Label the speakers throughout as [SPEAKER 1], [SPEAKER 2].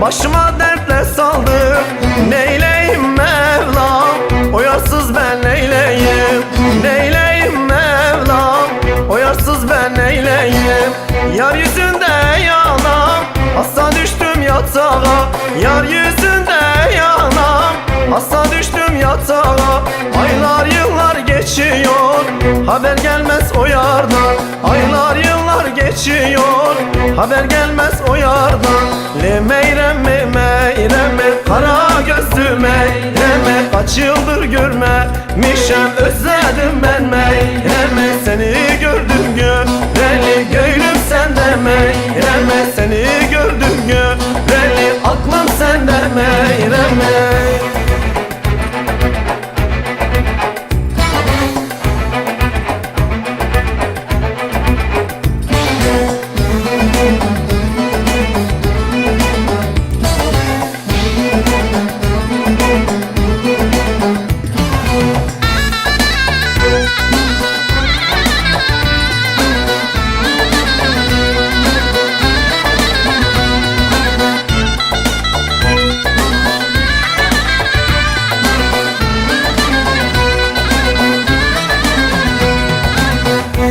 [SPEAKER 1] Başıma dertler saldım, neyleyim Mevlam? O yarsız ben neyleyim? Neyleyim Mevlam? O yarsız ben neyleyim? Yar yüzünde yanam, hasta düştüm yatağa. Yar yüzünde yanam, hasta düştüm yatağa. Aylar yıllar geçiyor, haber gelmez o yardan. Aylar yıllar geçiyor, haber gelmez o yardan. Le meyreme meyreme, kara gözlü meyreme. Kaç yıldır görmemişem, özledim ben meyreme. Seni gördüm göreli, gönlüm sende meyreme. Seni gördüm göreli, aklım sende meyreme.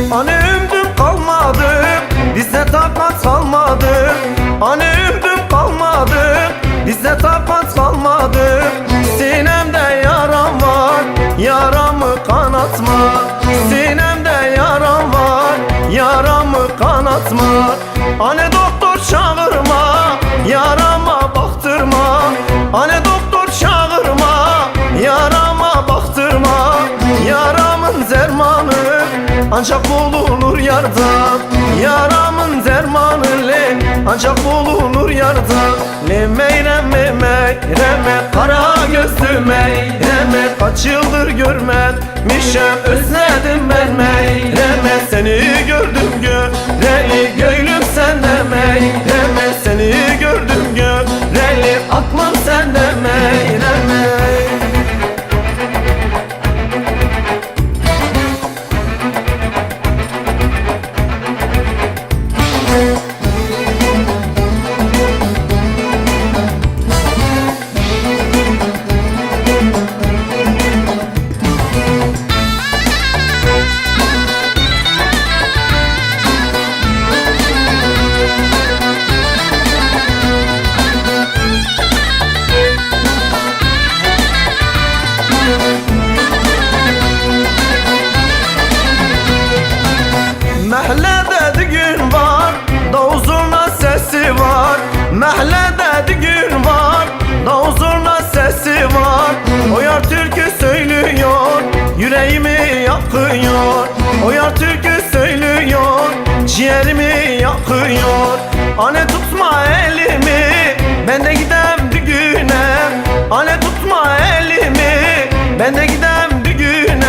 [SPEAKER 1] Hani ümdüm kalmadı, bizde takat kalmadı. Hani ümdüm kalmadı, bizde takat kalmadı. Sinemde yaram var, yaramı kanatma. Sinemde yaram var, yaramı kanatma. Hani doktor çağırma, yarama baktırma. Hani doktor çağırma, yarama baktırma. Yaramın dermanı ancak bulunur yardan. Yaramın dermanı le, ancak bulunur yardan. Le meyreme meyreme, kara gözlü meyreme. Kaç yıldır görmemişem, özledim ben meyreme. Seni gördüm göreli, gönlüm sende meyreme. Seni gördüm göreli, aklım sende meyreme. Mahallede düğün var, davul zurna sesi var. Mahallede düğün var, davul zurna sesi var. O yar türkü söylüyor, yüreğimi yakıyor. O yar türkü söylüyor, ciğerimi yakıyor. Anne tutma elimi, ben de gidem düğüne. Anne tutma elimi, ben de gidem düğüne.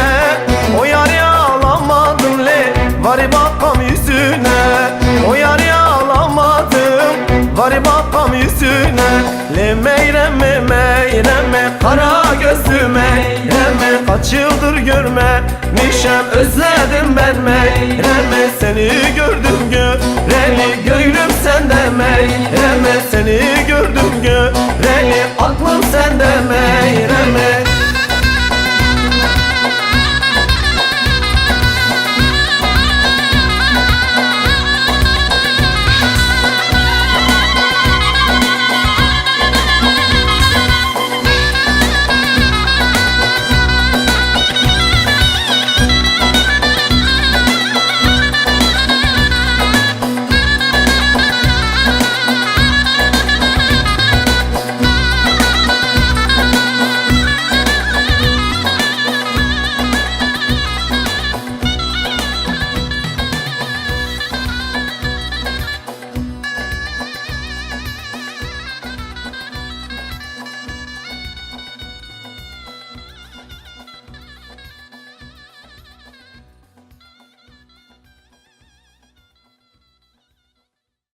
[SPEAKER 1] O yar yalamadım le, var bakam yüzüne. O yar yalamadım, var bakam yüzüne. Le meyreme meyreme, kara gözlü meyreme. Kaç yıldır görmemişem, özledim ben meyreme. Seni gördüm göreli, gönlüm sende meyreme. Seni gördüm göreli,